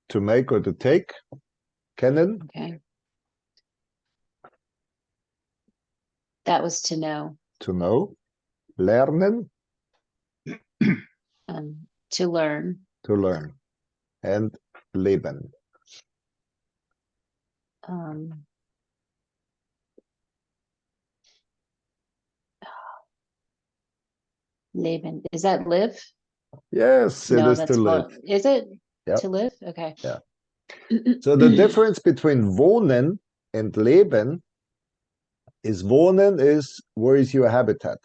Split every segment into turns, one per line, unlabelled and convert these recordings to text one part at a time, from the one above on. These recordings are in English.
to make or to take. Kennen.
Okay. That was to know.
To know. Lernen.
To learn.
To learn. And leben.
Leben. Is that live?
Yes, it
No,
is to
that's
live.
Is it
Yep.
to live? Okay.
Yeah. So the difference between wohnen and leben is wohnen is where is your habitat.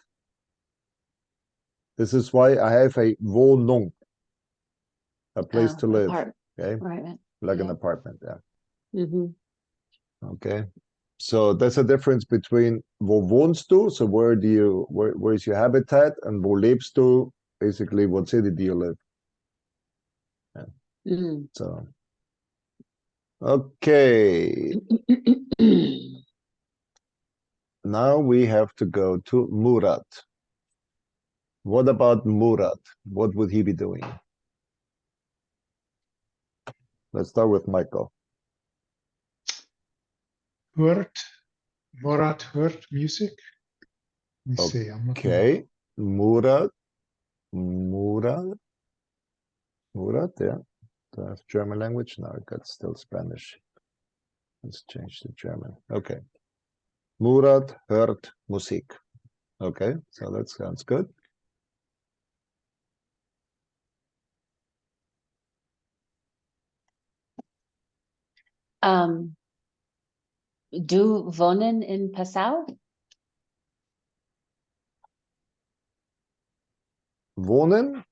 This is why I have a Wohnung, a place to live. Okay,
right.
Like an apartment. Yeah.
Mm-hmm.
Okay. So that's a difference between wo wohnst du, so where is your habitat, and wo lebst du, basically what city do you live? Yeah.
Mm-hmm.
So okay. Now we have to go to Murat. What about Murat? What would he be doing? Let's start with Michael.
Murat hört music. Let me see. I'm looking.
Okay. Murat, yeah. Do I have German language? No, I got still Spanish. Let's change to German. Okay. Murat hört Musik. Okay, so that sounds good.
Du wohnen in Passau?
Wohnen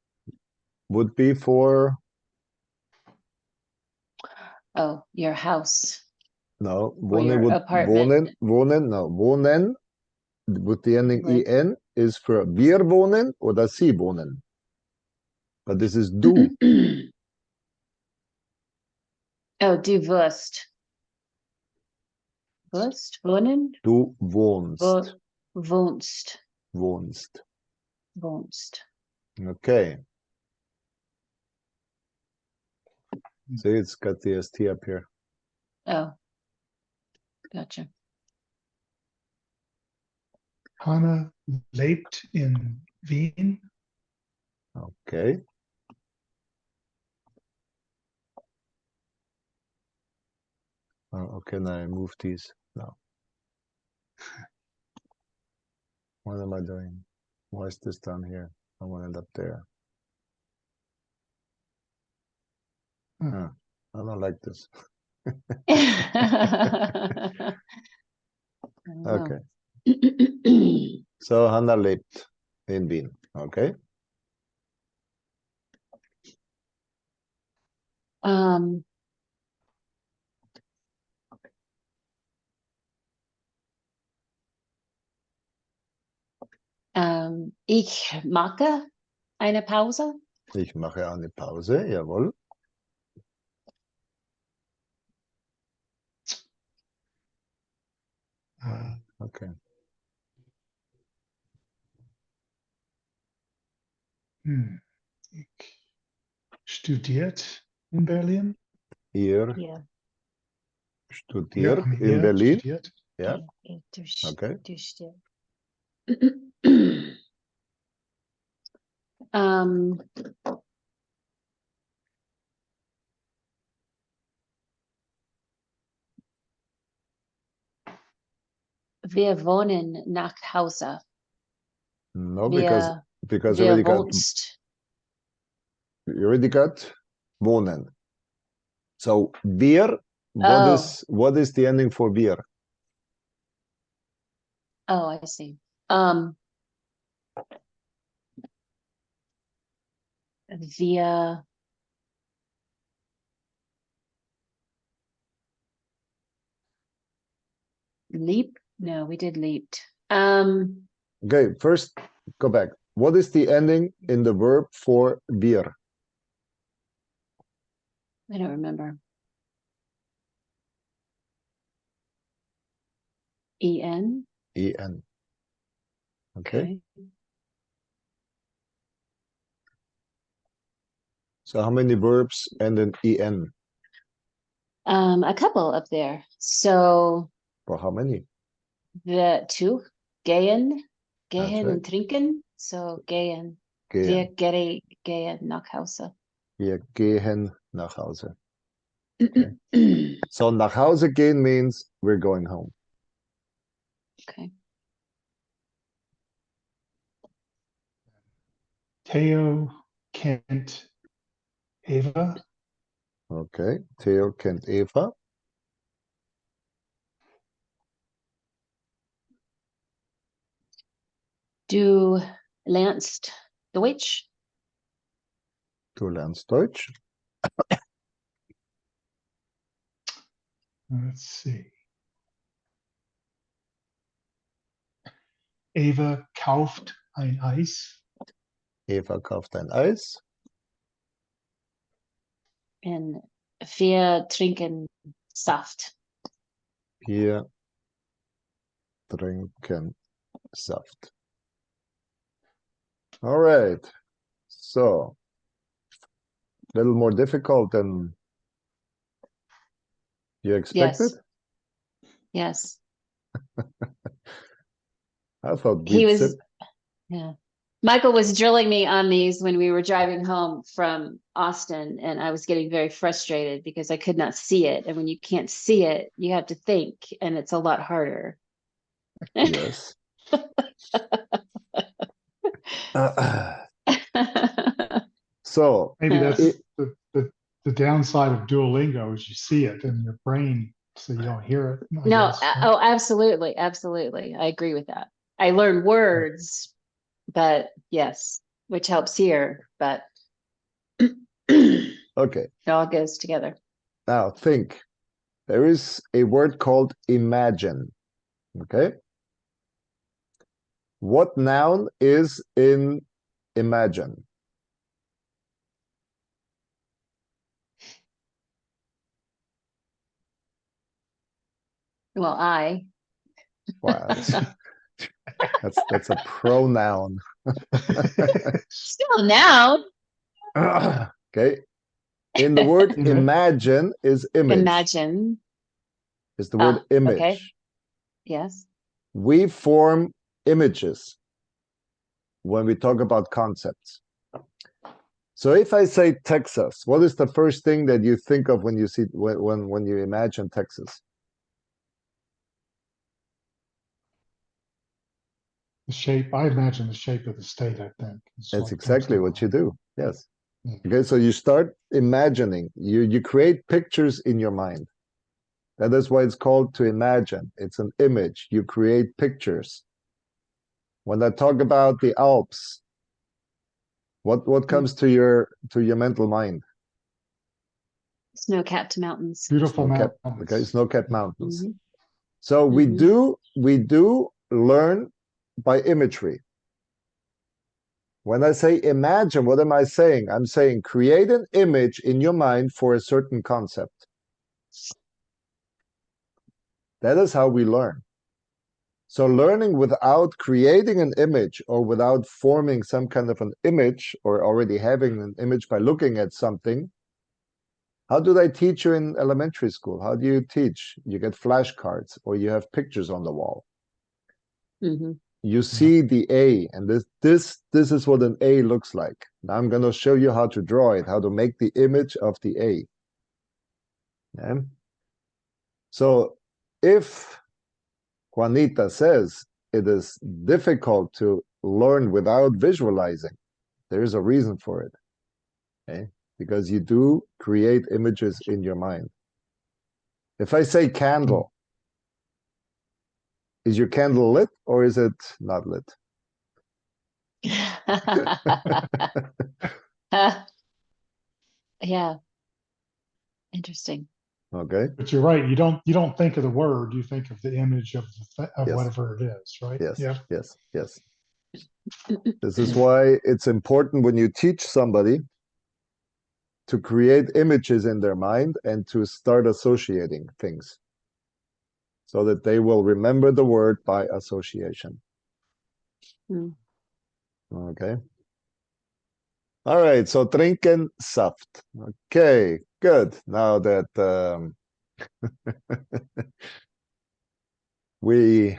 would be for...
Oh, your house.
No,
Or your
wohnen would...
apartment.
Wohnen with the ending en is for wir wohnen oder sie wohnen. But this is du.
Oh, du wirst. Wirst? Wohnen?
Du wohnst.
Wohnst.
Wohnst.
Wohnst.
Okay. See, it's got the ST up here.
Oh, gotcha.
Hannah lebt in Wien.
Okay. Oh, can I move these? No. What am I doing? Why is this down here? I want it up there. Huh. I don't like this. Okay. So Hannah lebt in Wien. Okay.
Ich mache eine Pause.
Ich mache eine Pause, jawohl. Okay.
Ich studiert in Berlin.
Ihr
Ja.
studiert in Berlin.
Studiert.
Ja.
Du
Okay.
studierst. Wir wohnen nach Hause.
No,
Wir
because you already
wohnst.
got wohnen. So wir, what is the ending for wir?
Oh, I see. Wir leap? No, we did leaped.
Okay, first go back. What is the ending in the verb for wir?
I don't remember. En.
En. Okay. So how many verbs end in en?
A couple up there. So
For how many?
the two, gehen,
That's
gehen
right.
and trinken. So gehen. Wir
Gehen.
gehen nach Hause.
Wir gehen nach Hause. So nach Hause gehen means we're going home.
Okay.
Theo, Kent, Eva.
Okay. Theo kennt Eva.
Du lernst Deutsch.
Du lernst Deutsch.
Let's see. Eva kauft ein Eis.
Eva kauft ein Eis.
And wir trinken Saft.
Wir trinken Saft. All right. So, a little more difficult than you expected.
Yes.
I thought
He
we'd
was,
sip.
yeah. Michael was drilling me on these when we were driving home from Austin, and I was getting very frustrated because I could not see it. And when you can't see it, you have to think, and it's a lot harder.
Yes. So,
Maybe that's
it,
the downside of Duolingo is you see it in your brain, so you don't hear it. I
No,
guess, right?
oh, absolutely, absolutely. I agree with that. I learned words, but yes, which helps here, but it
okay.
all goes together.
Now think. There is a word called imagine. Okay. What noun is in imagine?
Well,
Wow, that's a pronoun.
still noun,
Okay. In the word imagine is image.
imagine.
Is the word image.
Okay. Yes.
We form images when we talk about concepts. So if I say Texas, what is the first thing that you think of when you see when you imagine Texas?
The shape, I imagine the shape of the state, I think.
That's exactly what you do. Yes. Okay, so you start imagining. You create pictures in your mind. That is why it's called to imagine. It's an image. You create pictures. When I talk about the Alps, what comes to your mental mind?
Snow-capped mountains.
Beautiful mountains.
Okay, snow-capped mountains.
Mhm.
So we
Mhm.
do learn by imagery. When I say imagine, what am I saying? I'm saying create an image in your mind for a certain concept. That is how we learn. So learning without creating an image or without forming some kind of an image or already having an image by looking at something, how do they teach you in elementary school? How do you teach? You get flashcards or you have pictures on the wall.
Mhm.
You see the A, and this is what an A looks like. Now I'm going to show you how to draw it, how to make the image of the A. Yeah? So if Juanita says it is difficult to learn without visualizing, there is a reason for it. Okay? Because you do create images in your mind. If I say candle, is your candle lit or is it not lit?
Yeah. Interesting.
Okay.
But you're right. You don't think of the word. You think of the image of
Yes.
whatever it is, right?
Yes.
Yeah.
Yes. Yes. This is why it's important when you teach somebody to create images in their mind and to start associating things so that they will remember the word by association.
Mm.
Okay. All right. So trinken Saft. Okay. Good. Now that We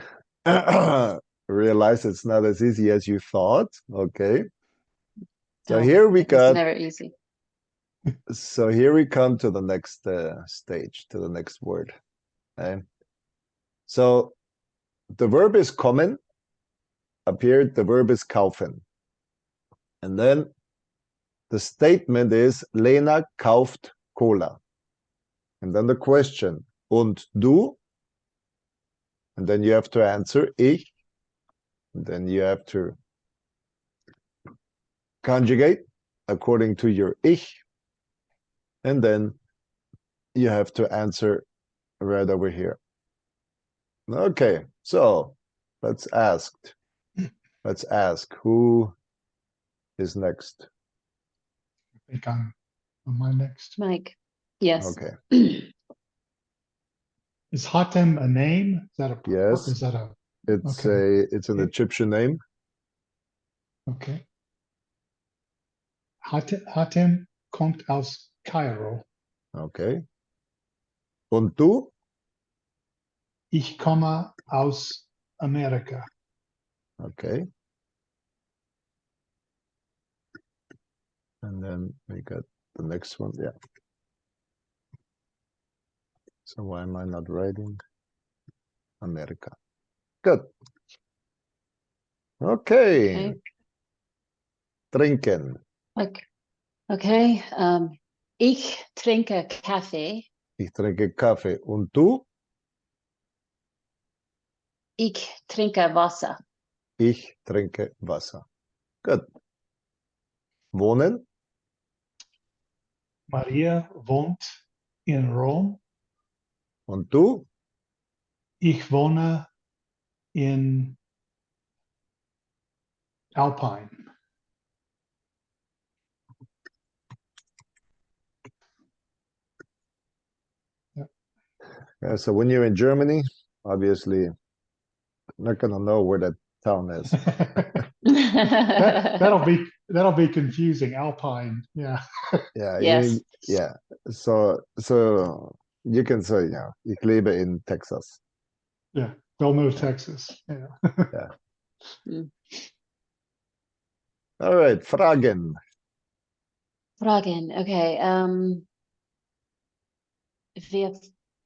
realize it's not as easy as you thought. Okay. So
Oh,
here we
it's
got,
never easy.
so here we come to the next stage, to the next word. Okay. So the verb is kommen. Up here, the verb is kaufen. And then the statement is Lena kauft Cola. And then the question, und du? And then you have to answer ich. And then you have to conjugate according to your ich. And then you have to answer right over here. Okay, so let's ask. Let's ask who is next.
I think I'm on my next.
Mike, yes.
Okay.
Is Hatem a name? Is that a
Yes.
Is that a
It's
Okay.
it's an Egyptian name.
okay? Hatem kommt aus Kairo.
Okay. Und du?
Ich komme aus Amerika.
Okay. And then we got the next one. Yeah. So why am I not writing America? Good. Okay.
Okay.
Trinken.
Okay. Ich trinke Kaffee.
Ich trinke Kaffee. Und du?
Ich trinke Wasser.
Ich trinke Wasser. Good. Wohnen?
Maria wohnt in Rom.
Und du?
Ich wohne in Alpine.
Yeah, so when you're in Germany, obviously not gonna know where that town is.
That'll be confusing. Alpine, yeah.
Yeah,
Yes.
yeah. So you can say, yeah, ich lebe in Texas.
Yeah, they'll know Texas. Yeah.
All right, Fragen.
Fragen. Okay.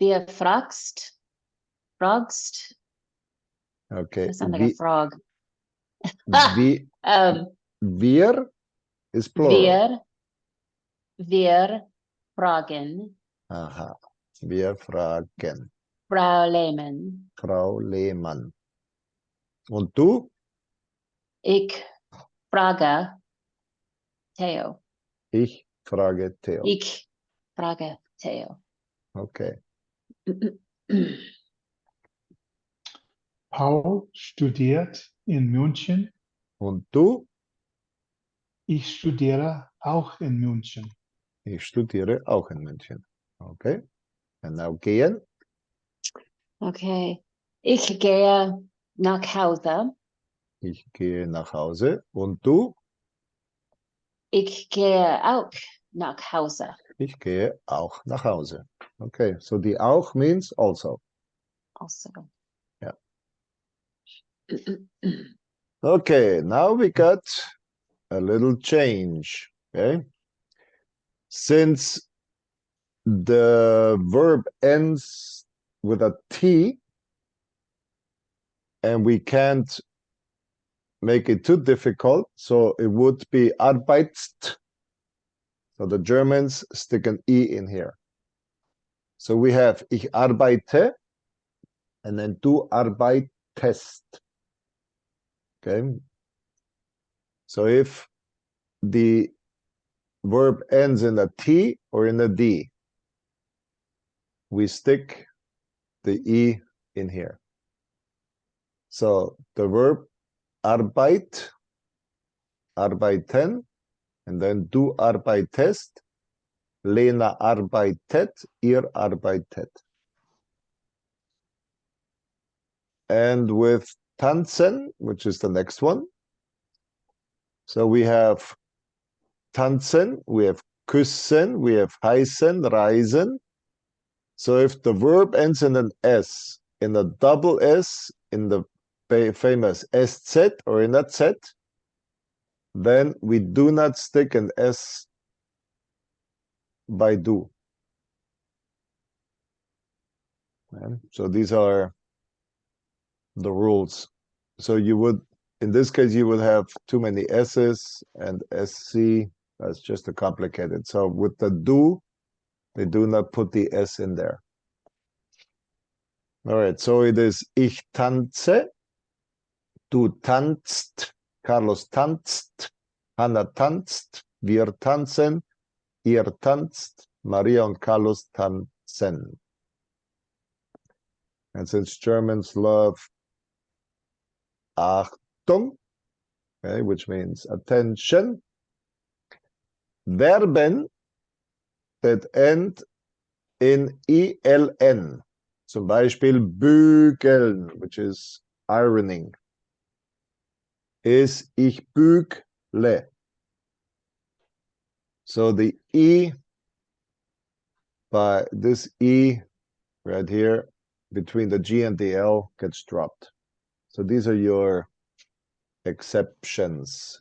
Wer fragst? Fragst?
Okay.
That sounds like a frog.
Wie, wir is plural.
Wir fragen.
Aha. Wir fragen.
Frau Lehmann.
Frau Lehmann. Und du?
Ich frage Theo.
Ich frage Theo.
Ich frage Theo.
Okay.
Paul studiert in München.
Und du?
Ich studiere auch in München.
Ich studiere auch in München. Okay. And now gehen.
Okay. Ich gehe nach Hause.
Ich gehe nach Hause. Und du?
Ich gehe auch nach Hause.
Ich gehe auch nach Hause. Okay, so the auch means also.
Also.
Yeah. Okay, now we got a little change. Okay. Since the verb ends with a T and we can't make it too difficult, so it would be arbeitst. So the Germans stick an E in here. So we have ich arbeite and then du arbeitest. Okay. So if the verb ends in a T or in a D, we stick the E in here. So the verb arbeit, arbeiten, and then du arbeitest, Lena arbeitet, ihr arbeitet. And with tanzen, which is the next one. So we have tanzen, we have küssen, we have heißen, reisen. So if the verb ends in an S, in a double S, in the famous SZ or in that Z, then we do not stick an S by do. Okay? So these are the rules. So you would, in this case, you would have too many S's and SC. That's just a complicated. So with the do, they do not put the S in there. All right, so it is ich tanze, du tanzt, Carlos tanzt, Hanna tanzt, wir tanzen, ihr tanzt, Maria und Carlos tanzen. And since Germans love Achtung, okay, which means attention, Verben that end in ELN, zum Beispiel bügeln, which is ironing, is ich bügle. So the E, by this E right here, between the G and the L gets dropped. So these are your exceptions.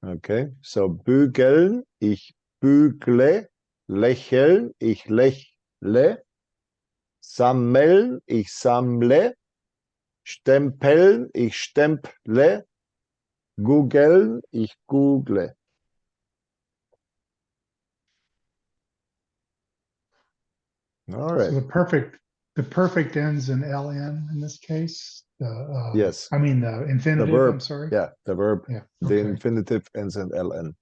Okay, so bügeln, ich bügle, lächeln, ich lächle, sammeln, ich sammle, stempeln, ich stemple, googeln, ich google. All right.
So the perfect ends in LN in this case.
Yes.
I mean the
The
infinitive.
verb.
I'm sorry.
Yeah, the verb.
Yeah.
The
Okay.
infinitive ends in LN.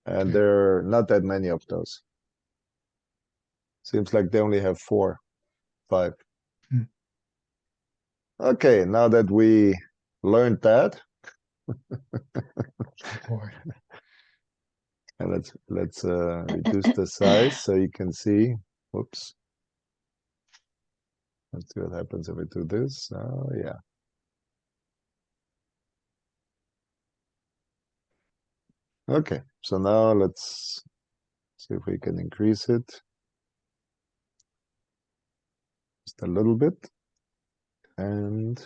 And
Okay.
there are not that many of those. Seems like they only have 4, 5.
Hmm.
Okay, now that we learned that,
Boy.
and let's reduce the size so you can see. Whoops. Let's see what happens if we do this. Oh yeah. Okay, so now let's see if we can increase it just a little bit. And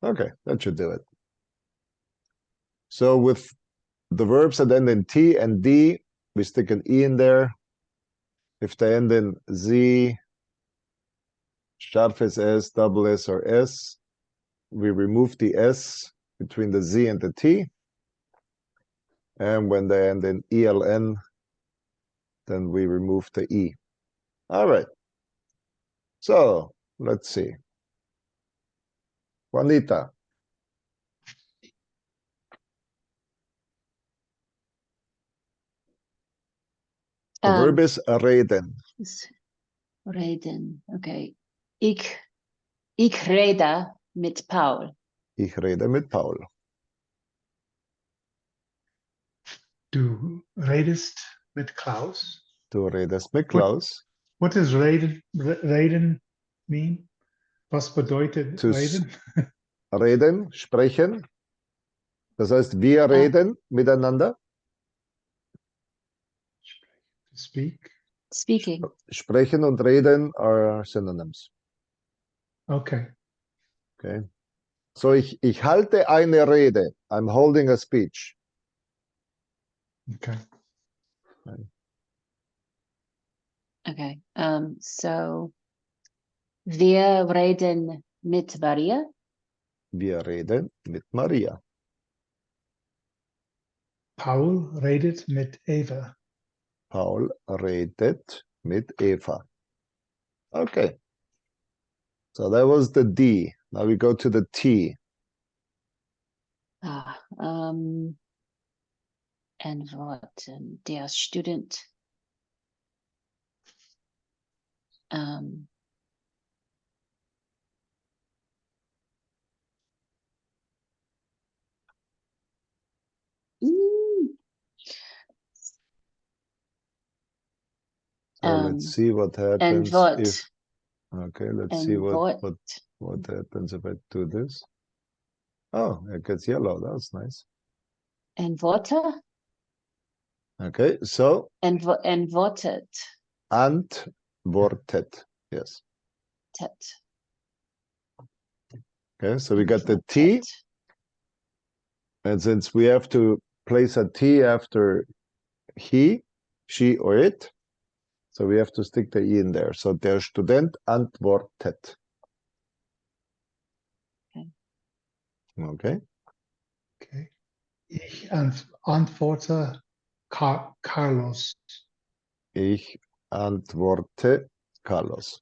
okay, that should do it. So with the verbs that end in T and D, we stick an E in there. If they end in Z, scharfes S, double S, or S, we remove the S between the Z and the T. And when they end in ELN, then we remove the E. All right. So let's see. Juanita. The verb is reden.
Reden. Okay. Ich rede mit Paul.
Ich rede mit Paul.
Du redest mit Klaus.
Du redest mit Klaus.
What does reden mean? Was bedeutet
To
reden?
Reden, sprechen. Das heißt, wir reden miteinander.
Speak.
Speaking.
Sprechen und reden are synonyms.
Okay.
Okay. So ich halte eine Rede. I'm holding a speech.
Okay.
Okay. So wir reden mit Maria.
Wir reden mit Maria.
Paul redet mit Eva.
Paul redet mit Eva. Okay. So that was the D. Now we go to the T.
And what? Der Student.
So let's see what happens if. Okay, let's see what happens if I do this. Oh, it gets yellow. That's nice.
Antworte.
Okay, so
Antwortet.
antwortet. Yes.
Tet.
Okay, so we got the T,
Antwortet.
and since we have to place a T after he, she, or it, so we have to stick the E in there. So der Student antwortet.
Okay.
Okay.
Okay. Ich antworte Carlos.
Ich antworte Carlos.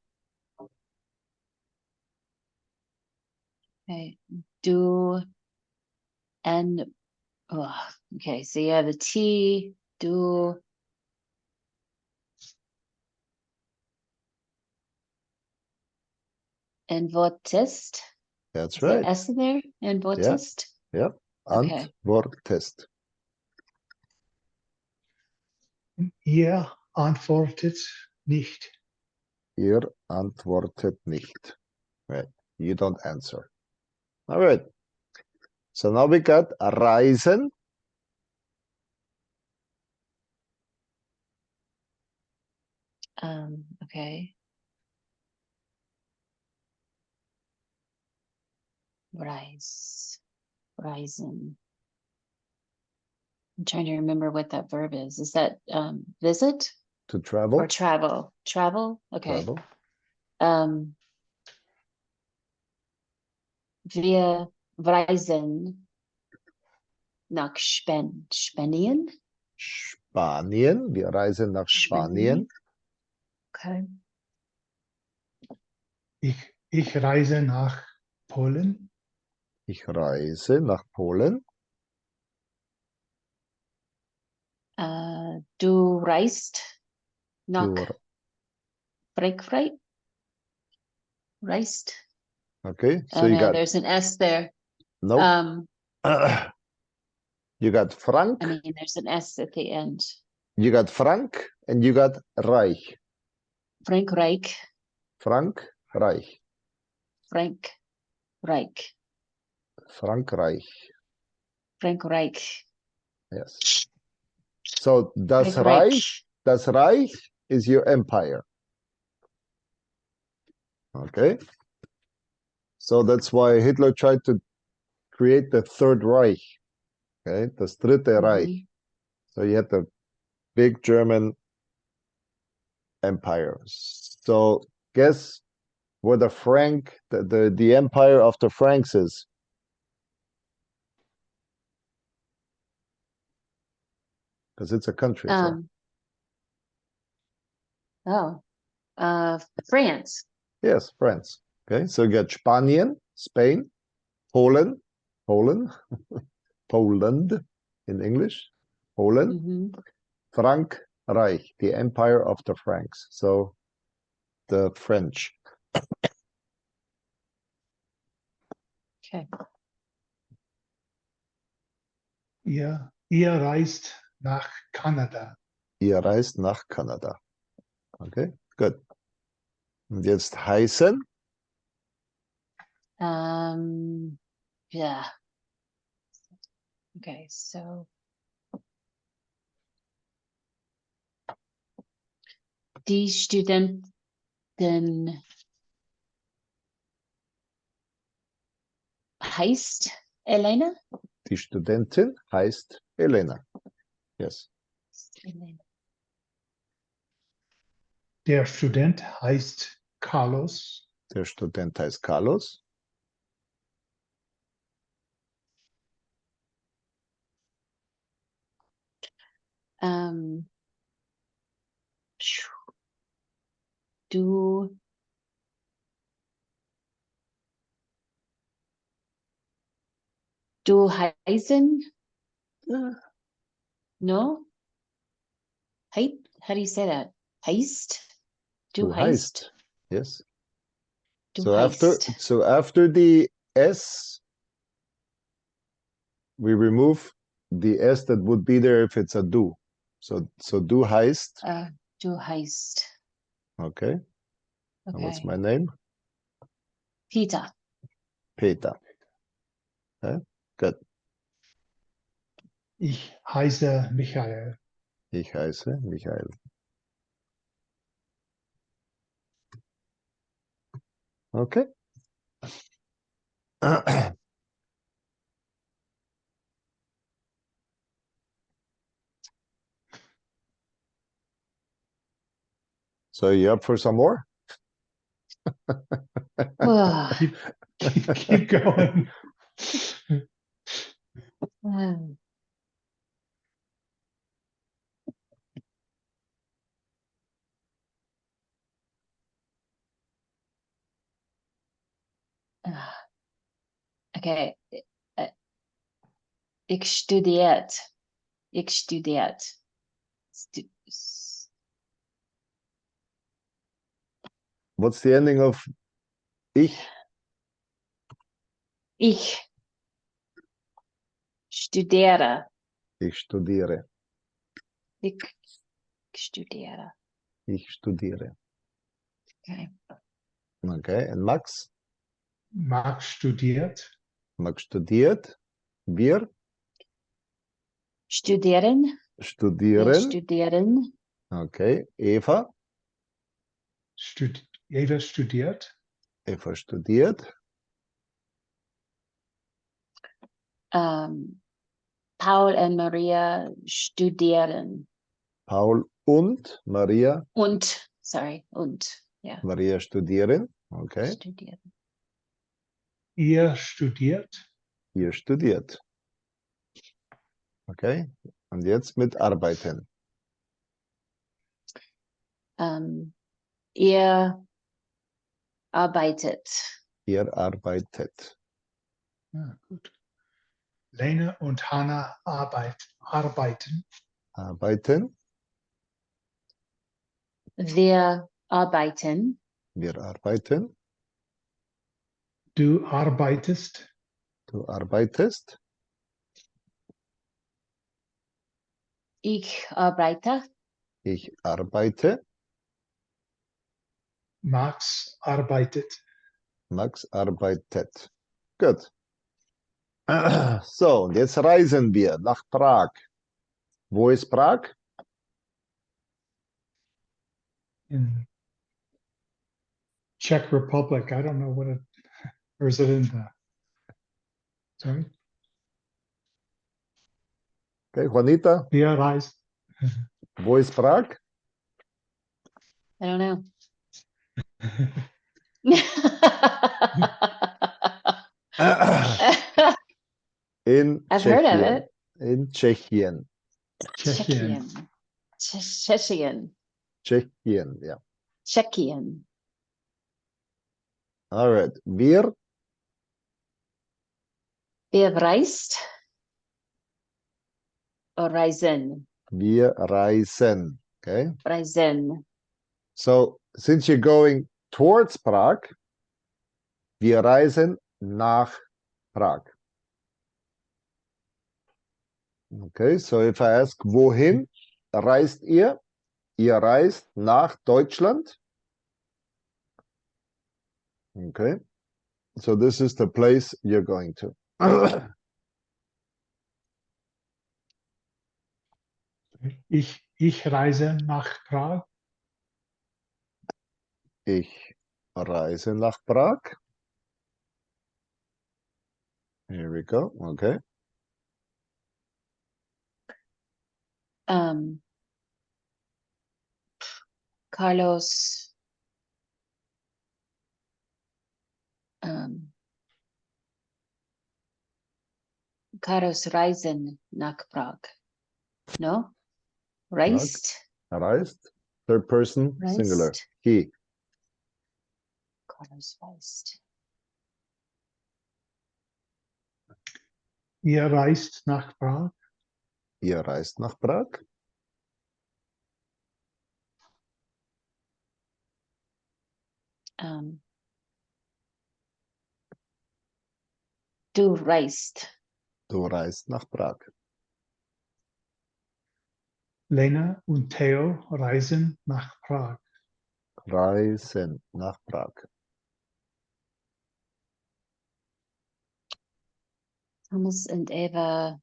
Okay. Du and oh, okay, so you have the T, du. Antwortest.
That's
Is there
right.
S in there? Antwortest.
Yep.
Okay.
Antwortest.
Ihr antwortet nicht.
Ihr antwortet nicht. Right. You don't answer. All right. So now we got reisen.
Okay. Reisen. I'm trying to remember what that verb is. Is that visit
To travel.
or travel? Travel? Okay.
Travel.
Wir reisen nach Spanien.
Spanien. Wir reisen nach Spanien.
Okay.
Ich reise nach Polen.
Ich reise nach Polen.
Du reist nach
Du,
Frankfurt. Reist.
okay. So
Oh
you
no,
got
there's an S there.
nope. You got Frank.
I mean, there's an S at the end.
You got Frank and you got Reich.
Frankreich.
Frank Reich.
Frankreich.
Frankreich.
Frankreich.
Yes. So das
Frankreich.
Reich is your empire. Okay. So that's why Hitler tried to create the Third Reich. Okay, das Dritte Reich.
Mhm.
So you had the big German empire. So guess where the empire of the Franks is? Because it's a country. So.
France.
Yes, France. Okay, so you get Spanien, Spain, Poland, Poland in English, Poland,
Mhm.
Frankreich, the empire of the Franks. So the French.
Okay.
Ihr reist nach Kanada.
Ihr reist nach Kanada. Okay, good. Und jetzt heißen.
Yeah. Okay, so die Studentin heißt Elena?
Die Studentin heißt Elena. Yes.
Der Student heißt Carlos.
Der Student heißt Carlos.
Du heißen? No? How do you say that? Heist? Du heißt?
Yes.
Du
So
heißt.
after the S, we remove the S that would be there if it's a du. So du heißt.
Du heißt.
Okay. And what's
Okay.
my name?
Peter.
Peter. Good.
Ich heiße Michael.
Ich heiße Michael. Okay. So you up for some more?
Ah,
Keep going.
Okay. Uh, Ik studeert. Ik studeert.
What's the ending of ich?
Ich studeere.
Ich studiere.
Ik studeere.
Ich studiere.
Okay.
Okay. And Max?
Max studiert.
Max studiert. Wir
Studeren. Wir
studieren.
studieren.
Okay. Eva?
Eva studiert.
Eva studiert.
Paul and Maria studieren.
Paul und Maria.
Und, yeah.
Maria studieren. Okay.
Studieren.
Ihr studiert.
Ihr studiert. Okay. Und jetzt mit arbeiten.
Ihr arbeitet.
Ihr arbeitet.
Ja, gut. Lene und Hannah arbeiten.
Arbeiten.
Wir arbeiten.
Wir arbeiten.
Du arbeitest.
Du arbeitest.
Ich arbeite.
Ich arbeite.
Max arbeitet.
Max arbeitet. Gut. So, und jetzt reisen wir nach Prag. Wo ist Prag?
In Czech Republic. I don't know what it, or is it in the, sorry?
Okay, Juanita,
Wir reisen.
wo ist Prag?
I don't know.
In
I've heard of
Tschechien.
it.
In Tschechien.
Tschechien.
Tschechien.
Tschechien, yeah.
Tschechien.
All right. Wir
reist. Or reisen.
Wir reisen. Okay.
Reisen.
So since you're going towards Prague, wir reisen nach Prag. Okay, so if I ask, wohin reist ihr? Ihr reist nach Deutschland. Okay, so this is the place you're going to.
Ich reise nach Prag.
Ich reise nach Prag. Here we go. Okay.
Carlos. Carlos reisen nach Prag. No? Reist.
Reist. Third person, singular.
Reist.
He.
Carlos reist.
Ihr reist nach Prag.
Ihr reist nach Prag.
Du reist.
Du reist nach Prag.
Lena und Theo reisen nach Prag.
Reisen nach Prag.
Thomas and Eva.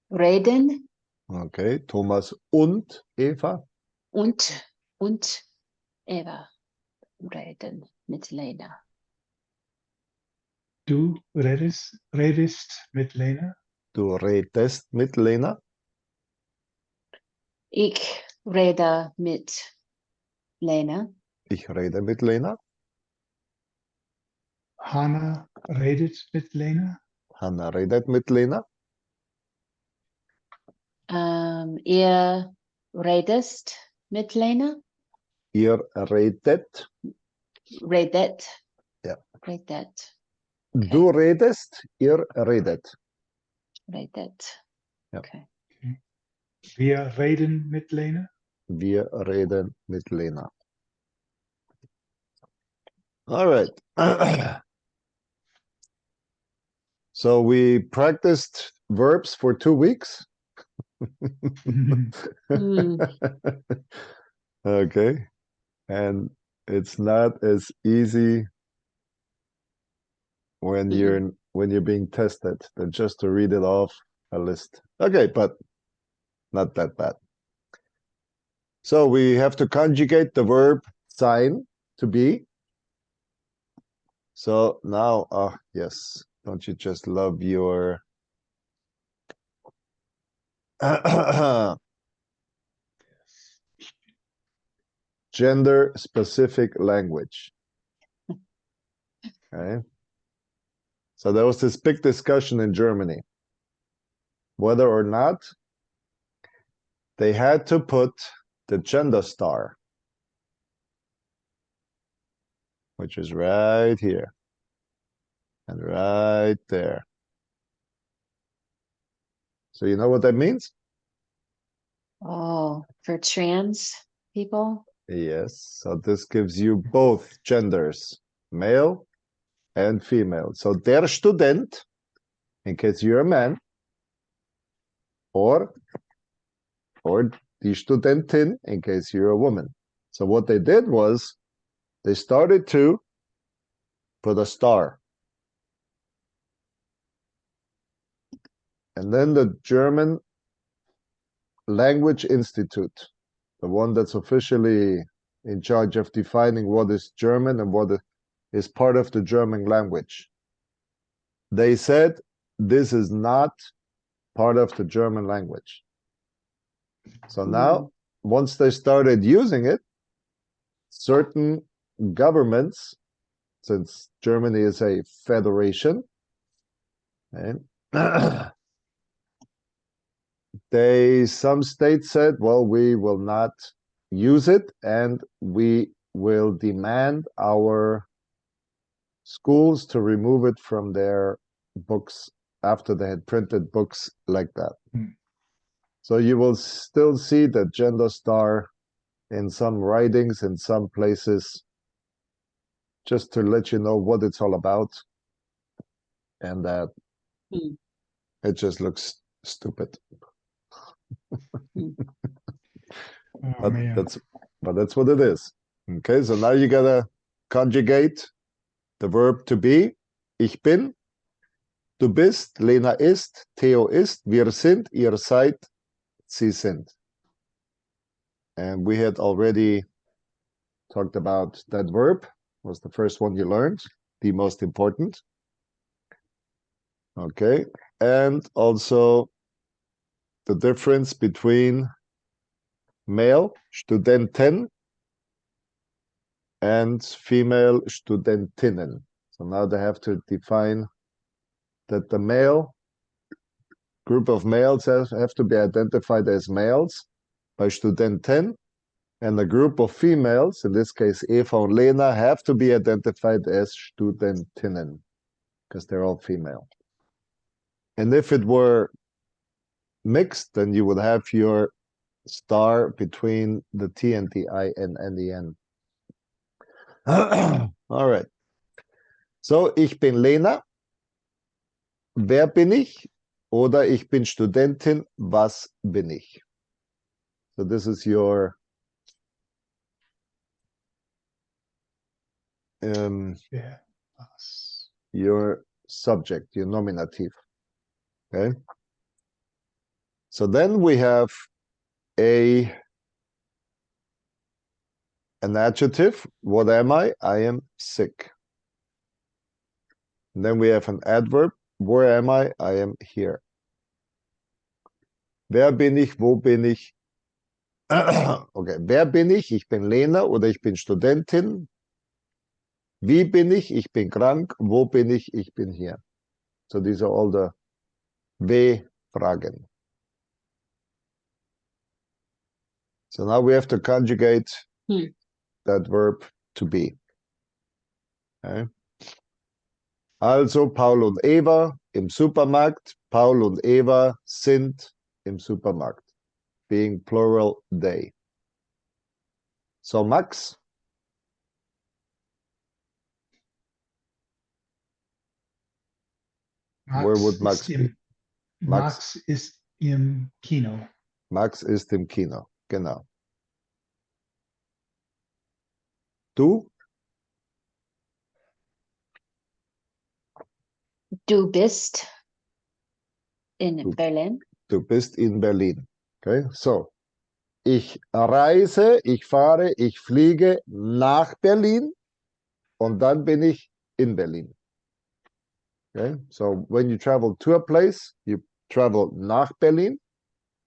Reden
Okay, Thomas und Eva.
und Eva reden mit Lena.
Du redest mit Lena.
Du redest mit Lena.
Ich rede mit Lena.
Ich rede mit Lena.
Hannah redet mit Lena.
Hanna redet mit Lena.
Ihr redest mit Lena.
Ihr redet.
Redet.
Ja.
Redet.
Du redest, ihr redet.
Redet.
Ja.
Okay.
Wir reden mit Lena.
Wir reden mit Lena. All right. So we practiced verbs for 2 weeks. Okay. And it's not as easy when you're being tested than just to read it off a list. Okay, but not that bad. So we have to conjugate the verb sein to be. So now, yes, don't you just love your gender-specific language? Okay. So there was this big discussion in Germany whether or not they had to put the gender star, which is right here and right there. So you know what that means?
Oh, for trans people?
Yes. So this gives you both genders, male and female. So der Student, in case you're a man, or die Studentin, in case you're a woman. So what they did was they started to put a star. And then the German Language Institute, the one that's officially in charge of defining what is German and what is part of the German language, they said this is not part of the German language. So now, once they started using it, certain governments, since Germany is a federation, and some states said, well, we will not use it and we will demand our schools to remove it from their books after they had printed books like that. So you will still see the gender star in some writings in some places, just to let you know what it's all about, and that it just looks stupid. But that's what it is. Okay, so now you gotta conjugate the verb to be. Ich bin, du bist, Lena ist, Theo ist, wir sind, ihr seid, sie sind. And we had already talked about that verb. Was the first one you learned, the most important. Okay, and also the difference between male, Studenten, and female, Studentinnen. So now they have to define that the male group of males have to be identified as males by Studenten, and the group of females, in this case Eva and Lena, have to be identified as Studentinnen, because they're all female. And if it were mixed, then you would have your star between the T and the I and the N. All right. So, ich bin Lena. Wer bin ich? Oder ich bin Studentin. Was bin ich? So this is your
Yeah. Was.
your subject, your nominative. Okay. So then we have an adjective. What am I? I am sick. And then we have an adverb. Where am I? I am here. Wer bin ich? Wo bin ich? Okay. Wer bin ich? Ich bin Lena oder ich bin Studentin. Wie bin ich? Ich bin krank. Wo bin ich? Ich bin hier. So these are all the W-Fragen. So now we have to conjugate that verb to be. Okay. Also Paul und Eva im Supermarkt. Paul und Eva sind im Supermarkt. Being plural they. So Max. Where would Max
ist
be?
Max ist im Kino.
Max ist im Kino. Genau. Du?
Du bist in
Du-
Berlin.
Du bist in Berlin. Okay, so. Ich reise, ich fahre, ich fliege nach Berlin und dann bin ich in Berlin. Okay, so when you travel to a place, you travel nach Berlin.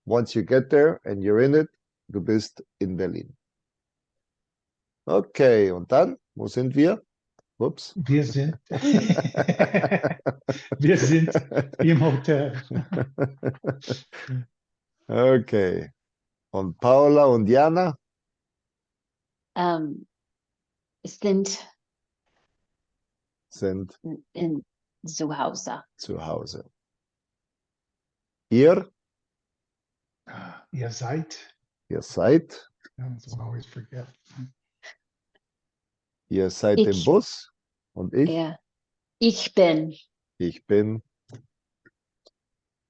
Once you get there and you're in it, du bist in Berlin. Okay, und dann, wo sind wir? Ups.
Wir sind, wir sind im Hotel.
Okay. Und Paula und Jana
Sind
sind
in zu Hause.
zu Hause. Ihr
Ihr seid,
Ihr seid
that's what I always forget.
Ihr seid im
Ich.
Bus und ich,
Ja. Ich bin
ich bin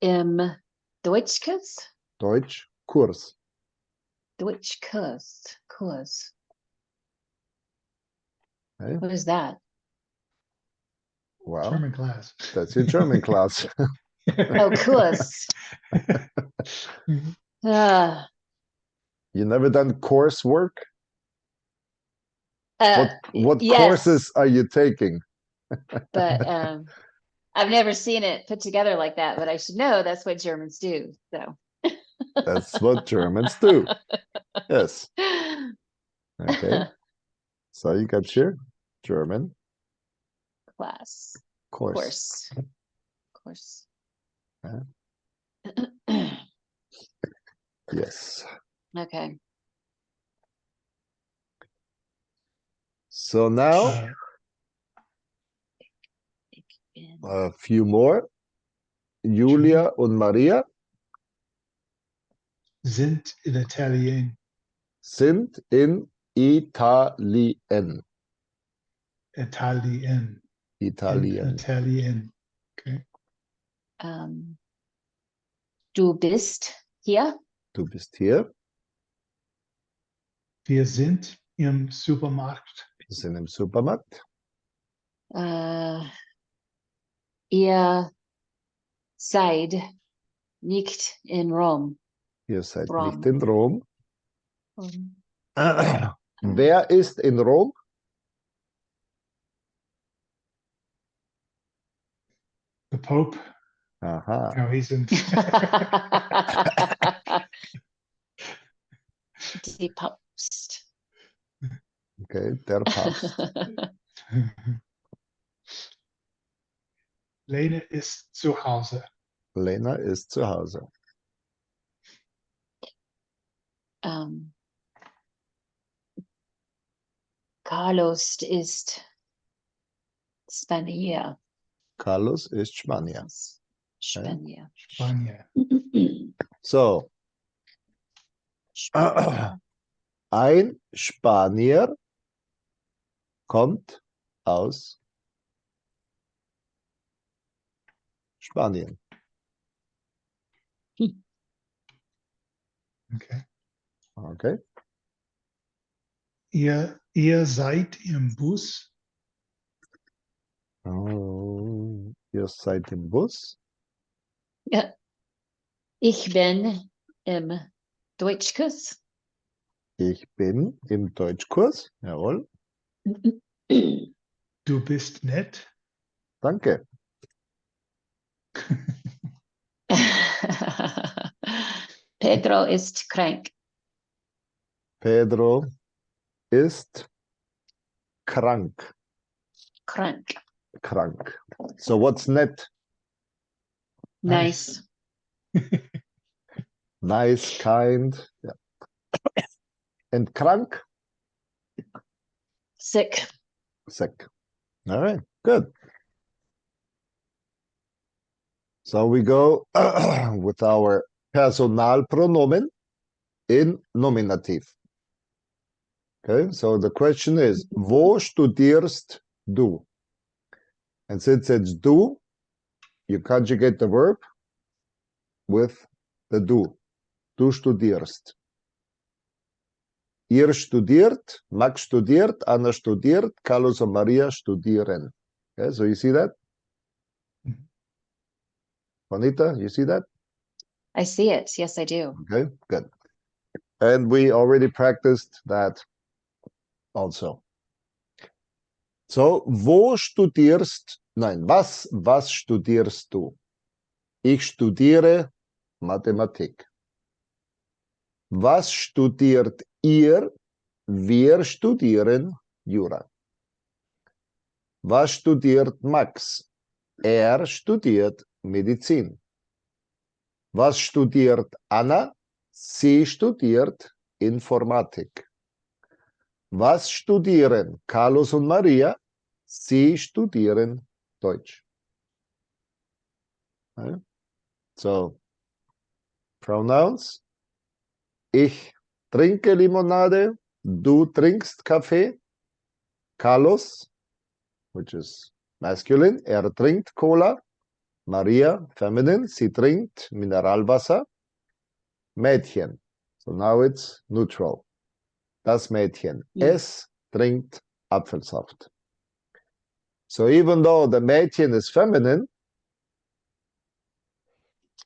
im Deutschkurs.
Deutschkurs.
Deutschkurs. Kurs.
Okay.
What is that?
Wow,
German class.
that's your German class.
Oh, Kurs. Ah,
You never done coursework? What
yes,
courses are you taking?
but I've never seen it put together like that, but I should know that's what Germans do. So
That's what Germans do. Yes. Okay. So you got your German
class
course.
course.
Yes.
Okay.
So now a few more. Julia und Maria
Sind in Italien.
sind in Italien.
Italien. In
Italien.
Italien. Okay.
Du bist hier.
Du bist hier.
Wir sind im Supermarkt.
Wir sind im Supermarkt.
Ihr seid nicht in Rom.
Ihr seid
Rom.
nicht in Rom. Wer ist in Rom?
The Pope.
Aha.
No, he's in.
Die Papst.
Okay, der Papst.
Lene ist zu Hause.
Lena ist zu Hause.
Carlos ist Spanier.
Carlos ist Spanier.
Spanier.
Spanier.
So,
Spanier.
ein Spanier kommt aus Spanien.
Okay.
Okay.
Ihr seid im Bus.
Oh, ihr seid im Bus?
Ja. Ich bin im Deutschkurs.
Ich bin im Deutschkurs. Jawohl.
Du bist nett.
Danke.
Pedro ist krank.
Pedro ist krank.
Krank.
Krank. So what's net?
Nice.
Nice, kind. Yeah. And krank?
Sick.
Sick. All right, good. So we go with our Personalpronomen in Nominativ. Okay, so the question is, wo studierst du? And since it's du, you conjugate the verb with the du. Du studierst. Ihr studiert, Max studiert, Anna studiert, Carlos und Maria studieren. Okay, so you see that? Juanita, you see that?
I see it. Yes, I do.
Okay, good. And we already practiced that also. So, wo studierst? Nein, was studierst du? Ich studiere Mathematik. Was studiert ihr? Wir studieren Jura. Was studiert Max? Er studiert Medizin. Was studiert Anna? Sie studiert Informatik. Was studieren Carlos und Maria? Sie studieren Deutsch. Okay. So, pronouns. Ich trinke Limonade. Du trinkst Kaffee. Carlos, which is masculine, trinkt Cola. Maria, feminine, sie trinkt Mineralwasser. Mädchen. So now it's neutral. Das Mädchen. Es trinkt Apfelsaft. So even though the Mädchen is feminine,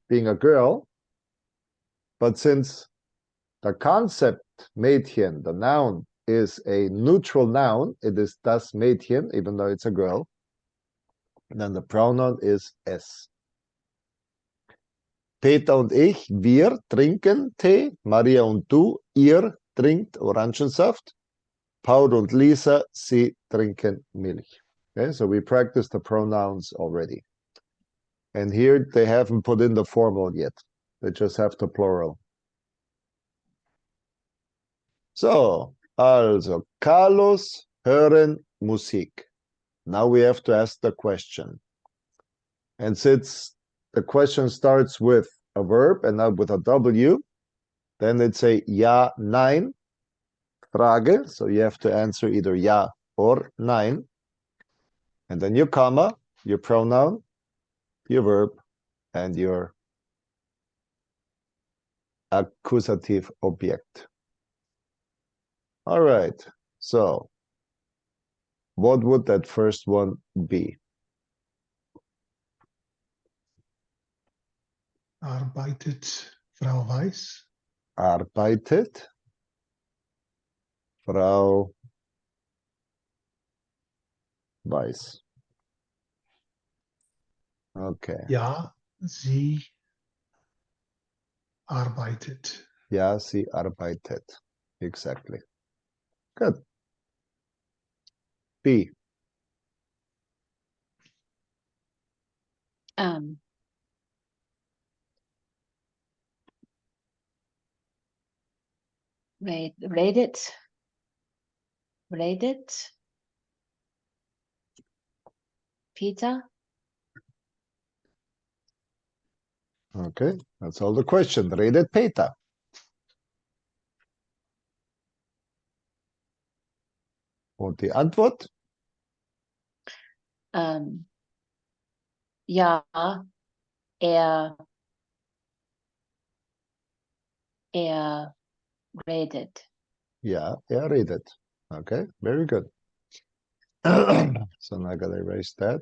being a girl, but since the concept Mädchen, the noun, is a neutral noun, it is das Mädchen, even though it's a girl, then the pronoun is es. Peter und ich, wir trinken Tee. Maria und du, ihr trinkt Orangensaft. Paul und Lisa, sie trinken Milch. Okay, so we practiced the pronouns already. And here they haven't put in the formal yet. They just have the plural. So, also, Carlos hören Musik. Now we have to ask the question. And since the question starts with a verb and not with a W, then it's a ja, nein Frage. So you have to answer either ja or nein. And then your comma, your pronoun, your verb, and your accusative object. All right. So what would that first one be?
Arbeitet Frau Weiß?
Arbeitet Frau Weiß. Okay.
Ja, sie arbeitet.
Ja, sie arbeitet. Exactly. Good. B.
Redet. Peter.
Okay, that's all the question. Redet Peter. Und die Antwort?
Ja, er redet.
Ja, redet. Okay, very good. So now I gotta erase that.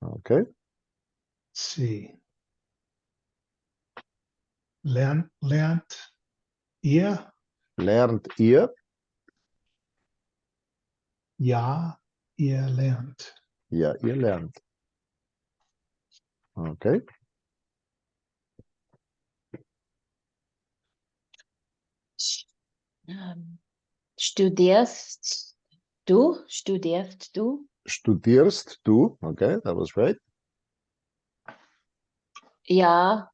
Okay.
Let's see. Lernt ihr?
Lernt ihr?
Ja, ihr lernt.
Ja, ihr lernt. Okay.
Studierst du? Studierst du?
Studierst du? Okay, that was right.
Ja,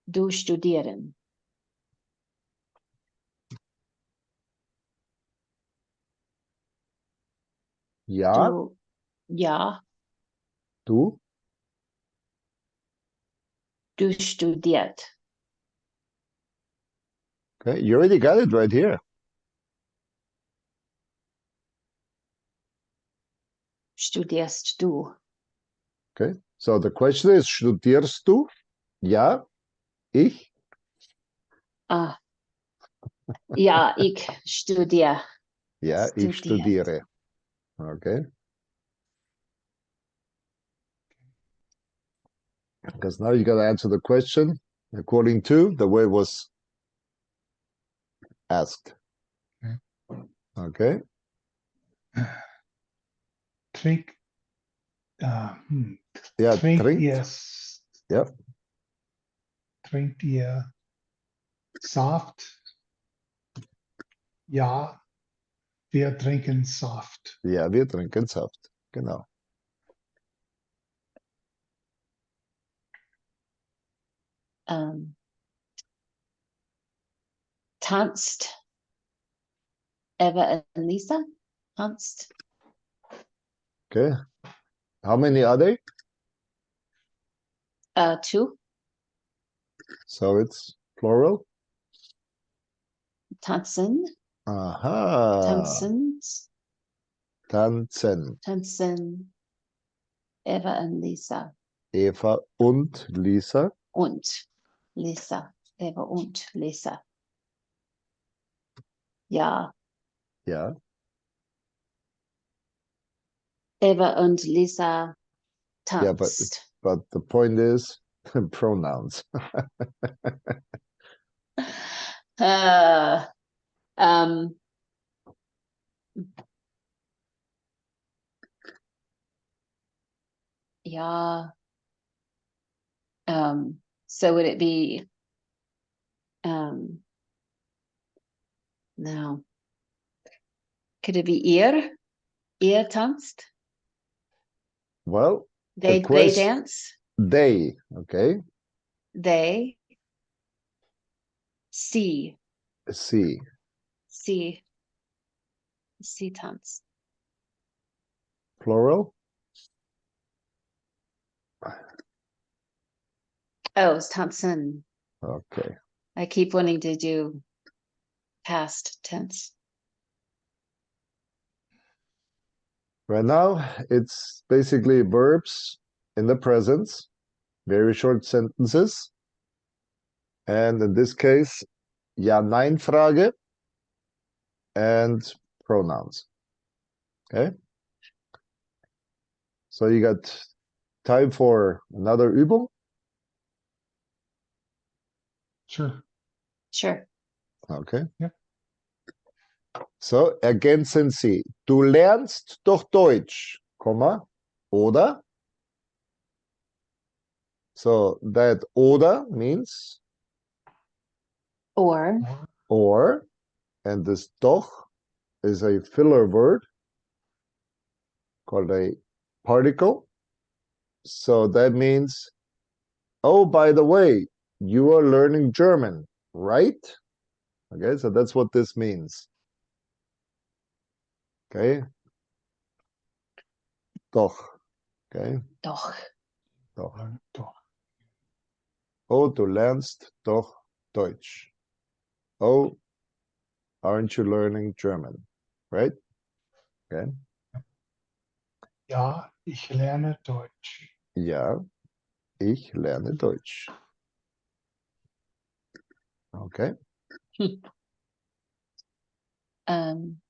du studieren.
Ja,
Du, ja,
du.
du studiert.
Okay, you already got it right here.
Studierst du?
Okay. So the question is, studierst du? Ja, ich.
Ah, ja, ich studiere.
Ja, ich
Studiert.
studiere. Okay. Because now you got to answer the question according to the way it was asked. Okay.
Trink.
Ja,
Trinkt
trinkt.
ihr,
Ja,
trinkt ihr Saft? Ja, wir trinken Saft.
ja, wir trinken Saft. Genau.
Tanzt Eva and Lisa? Tanzt.
Okay. How many are they?
Two.
So it's plural.
Tanzen.
Aha.
Tanzen.
Tanzen.
Tanzen Eva and Lisa.
Eva und Lisa.
Und Lisa. Eva und Lisa. Ja.
Ja.
Eva und Lisa
Yeah, but
tanzt.
the point is pronouns.
Uh, um, yeah. So would it be no. Could it be ihr? Ihr tanzt?
Well,
They dance?
they, okay.
They see.
See.
See tanz.
Plural.
Oh, it's tanzen.
Okay.
I keep wanting to do past tense.
Right now, it's basically verbs in the present, very short sentences. And in this case, Ja-Nein-Frage and pronouns. Okay. So you got time for another Übung?
Sure.
Sure.
Okay.
Ja.
So, ergänzen Sie. Du lernst doch Deutsch, Komma, oder? So, that oder means
Or
or, and this doch is a filler word called a particle. So that means, oh, by the way, you are learning German, right? Okay, so that's what this means. Okay. Doch. Okay.
doch.
Doch.
Doch.
Oh, du lernst doch Deutsch. Oh, aren't you learning German? Right? Okay.
Ja, ich lerne Deutsch.
Ja, ich lerne Deutsch. Okay.
Um,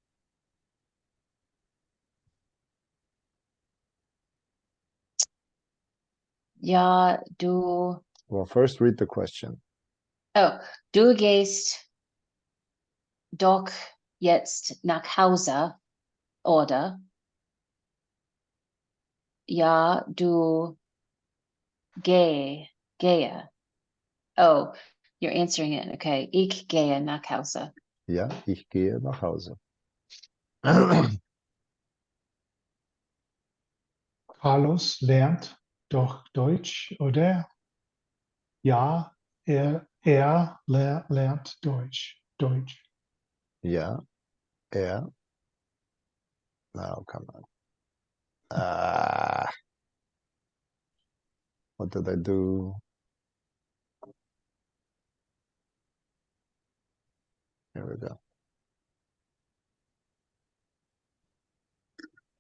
ja, du,
Well, first read the question.
oh, du gehst doch jetzt nach Hause, oder? Ja, du gehe. Oh, you're answering it. Okay. Ich gehe nach Hause.
Ja, ich gehe nach Hause.
Carlos lernt doch Deutsch, oder? Ja, er lernt Deutsch. Deutsch.
Ja, er. Now, come on. Ah, what did I do? Here we go.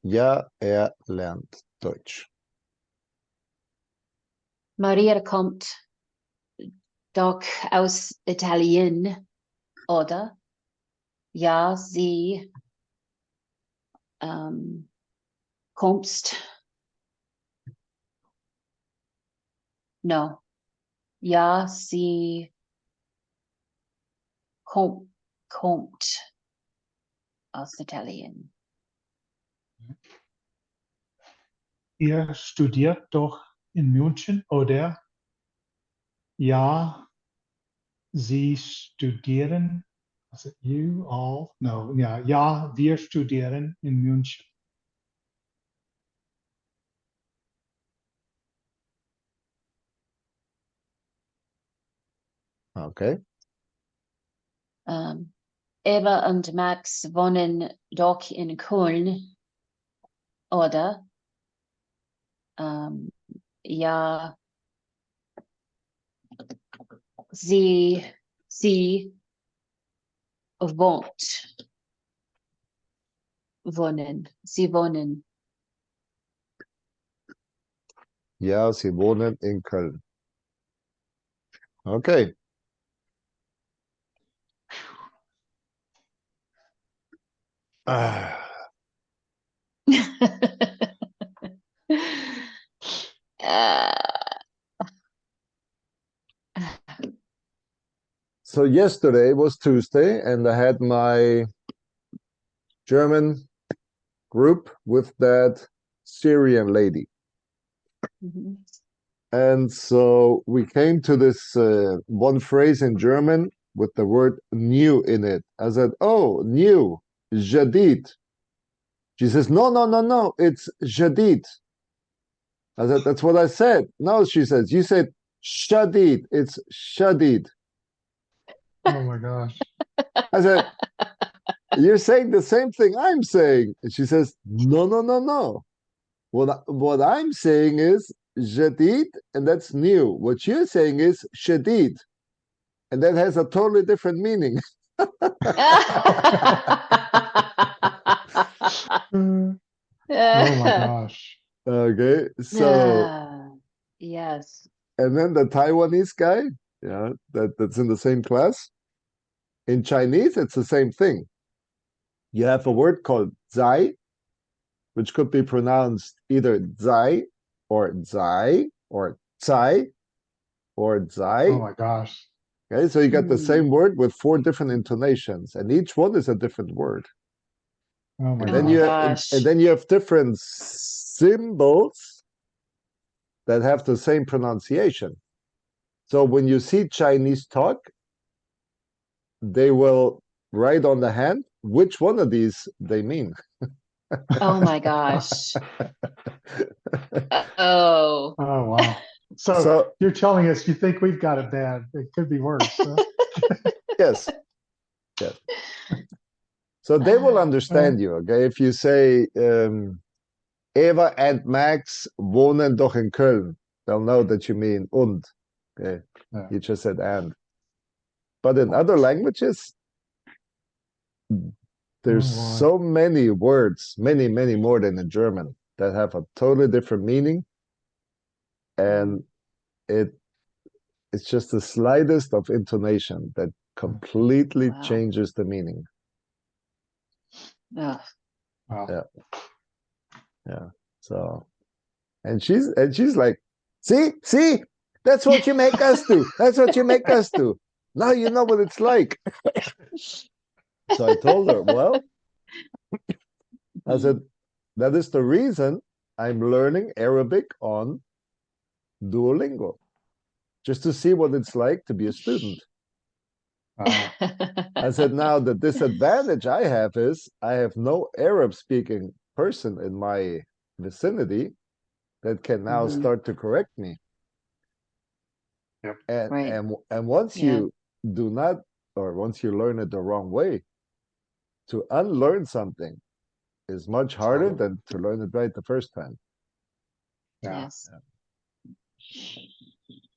Ja, er lernt Deutsch.
Maria kommt doch aus Italien, oder? Ja, sie kommst. No. Ja, sie kommt aus Italien.
Ihr studiert doch in München, oder? Ja, Sie studieren. Was it you all? No, ja, wir studieren in München.
Okay.
Eva und Max wohnen doch in Köln, oder? Ja, sie Sie wohnen.
Ja, sie wohnen in Köln. Okay. Ah, so yesterday was Tuesday, and I had my German group with that Syrian lady.
Mhm.
And so we came to this one phrase in German with the word new in it. I said, oh, new, jadid. She says, no, no, no, no, it's jadid. I said, that's what I said. No, she says, you said shadid. It's shadid.
Oh my gosh.
I said, you're saying the same thing I'm saying. And she says, no, no, no, no. What I'm saying is jadid, and that's new. What you're saying is shadid, and that has a totally different meaning.
Oh my gosh.
Okay, so
Yes.
and then the Taiwanese guy, yeah, that's in the same class. In Chinese, it's the same thing. You have a word called zai, which could be pronounced either zai or zai or zai or zai.
Oh my gosh.
Okay, so you got the
Hmm.
same word with 4 different intonations, and each one is a different word.
Oh my
And
Oh
then
my
gosh.
gosh.
you have different symbols that have the same pronunciation. So when you see Chinese talk, they will write on the hand which one of these they mean.
Oh my gosh. Oh.
Oh wow. So
So
you're telling us you think we've got it bad. It could be worse. Huh?
yes, yes. So they will understand you, okay? If you say Eva and Max wohnen doch in Köln, they'll know that you mean und. Okay,
Yeah.
you just said and. But in other languages, there's
Oh, boy.
so many words, many, many more than in German, that have a totally different meaning, and it's just the slightest of intonation that completely
Wow.
changes the meaning.
Ugh.
Wow.
Yeah. Yeah. So, and she's like, see, that's what you make us do. That's what you make us do. Now you know what it's like. So I told her, well, I said, that is the reason I'm learning Arabic on Duolingo, just to see what it's like to be a student.
Wow.
I said, now the disadvantage I have is I have no Arab speaking person in my vicinity that can now
Mhm.
start to correct me.
Yep.
And
Right.
and once
Yeah.
you do not, or once you learn it the wrong way, to unlearn something is much harder
Harder.
than to learn it right the first time.
Yeah.
Yes.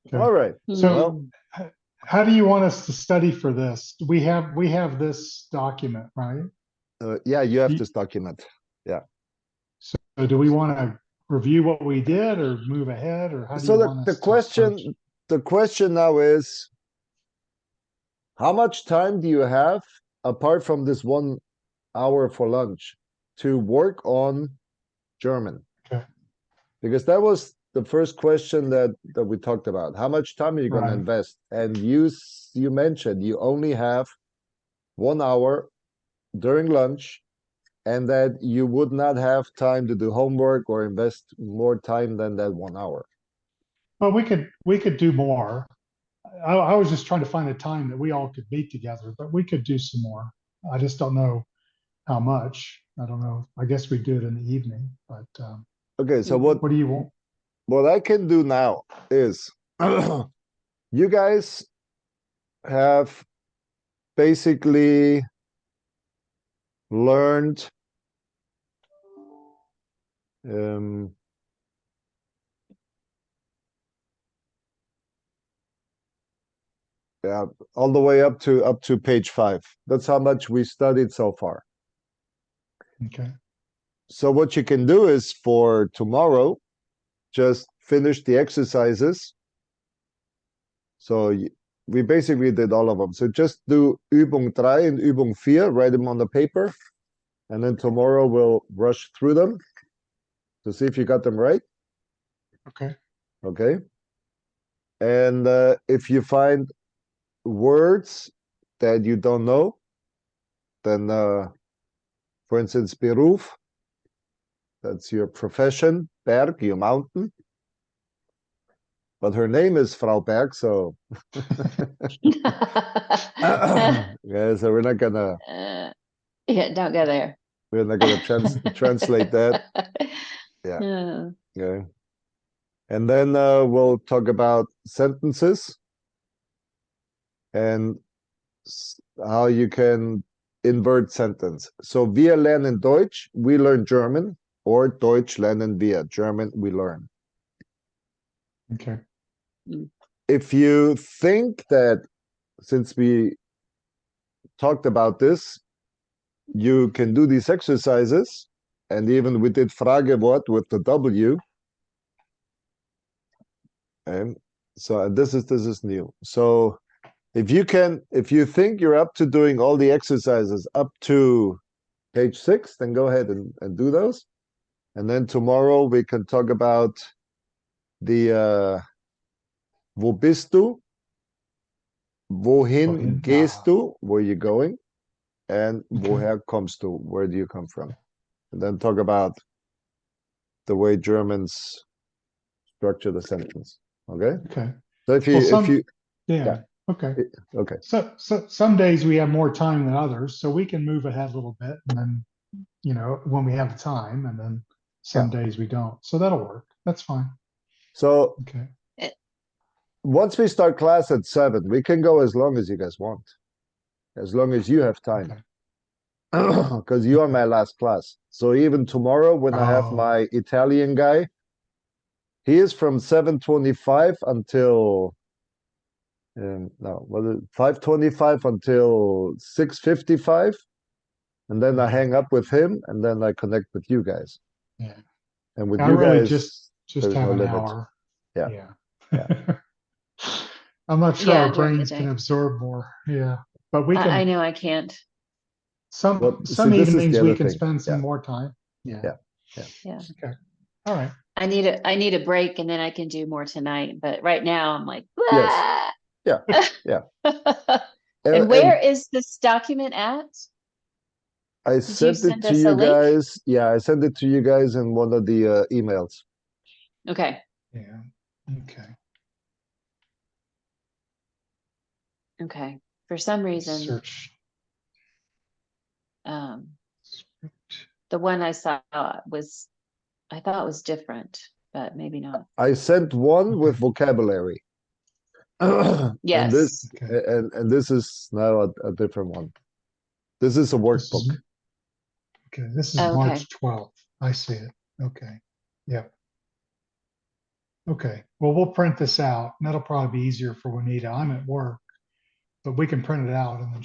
Okay.
All right.
So
Well,
how do you want us to study for this? We have this document, right?
yeah, you have
You-
this document.
So do we want to review what we did or move ahead, or how do
So
you
the,
want
the
us to approach?
question now is, how much time do you have apart from this 1 hour for lunch to work on German?
Okay.
Because that was the first question that we talked about. How much time are you going to
Right.
invest? And you mentioned you only have 1 hour during lunch, and that you would not have time to do homework or invest more time than that 1 hour.
Well, we could do more. I was just trying to find a time that we all could meet together, but we could do some more. I just don't know how much. I don't know. I guess we do it in the evening, but
Okay, so
Mhm.
what do you want?
what I can do now is you guys have basically learned yeah, all the way up to page 5. That's how much we studied so far.
Okay.
So what you can do is for tomorrow, just finish the exercises. So we basically did all of them. So just do Übung 3 and Übung 4, write them on the paper, and then tomorrow we'll rush through them to see if you got them right.
Okay.
Okay. And if you find words that you don't know, then for instance, Beruf, that's your profession, Berg, your mountain. But her name is Frau Berg, so yeah, so we're not gonna
Yeah, don't go there.
translate that. Yeah.
Uh,
Okay. And then we'll talk about sentences and how you can invert sentence. So wir lernen Deutsch, we learn German, or Deutsch lernen wir, German we learn.
Okay.
If you think that since we talked about this, you can do these exercises, and even we did Fragewort with the W. And so this is new. So if you think you're up to doing all the exercises up to page 6, then go ahead and do those. And then tomorrow we can talk about the wo bist du? Wohin
Wohin?
gehst du? Where are you going? And woher kommst du? Where do you come from? And then talk about the way Germans structure the sentence. Okay?
Okay.
So if
Well,
you
yeah. Okay.
okay.
So some days we have more time than others, so we can move ahead a little bit, and then when we have the time, and then some days we don't. So that'll work. That's fine.
So
Okay.
once we start class at 7, we can go as long as you guys want, as long as you have time. Because you are my last class. So even tomorrow when I have
Oh,
my Italian guy, he is from 7:25 until no, was it 5:25 until 6:55, and then I
okay.
hang up with him, and then I connect with you guys.
Yeah.
And with
I
you
really
guys,
just
there's
have
no
an
limit.
hour.
Yeah.
Yeah.
Yeah.
I'm not sure
Yeah,
our
during the
brains can
day.
absorb more. Yeah. But we
I
can,
know I can't.
some
Well,
some
see, this is
evenings
the
we
other
can
thing.
spend some
Yeah.
more time. Yeah.
Yeah.
Okay. All right.
I need a break and then I can do more tonight. But right now I'm like,
Yes.
"Ah!"
Yeah. Yeah.
And where is this document at?
I
you
sent it
send
to
us a
you
link?
guys. Yeah, I sent it to you guys in one of the emails.
Okay.
Yeah. Okay.
Okay. For some reason,
Search.
the one I saw was, I thought was different, but maybe not.
I sent one with
Okay.
vocabulary. And this
Yes.
Okay.
and this is now a different one. This is a
This
workbook.
is, okay. This is
Okay.
March 12th. I see it. Okay. Yeah. Okay. Well, we'll print this out. And that'll probably be easier for Juanita. I'm at work, but we can print it out and then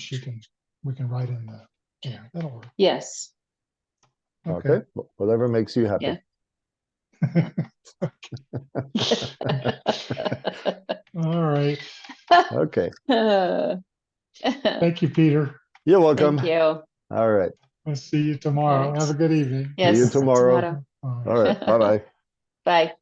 we can write in the, yeah, that'll work.
Yes.
Okay.
Okay. Whatever makes you happy.
Yeah.
All right.
Okay.
Thank you, Peter.
You're welcome.
Thank you.
All right.
We'll see you tomorrow.
Right.
Have a good evening.
See you
Yes.
tomorrow.
All right.
All right. Bye-bye.
Bye.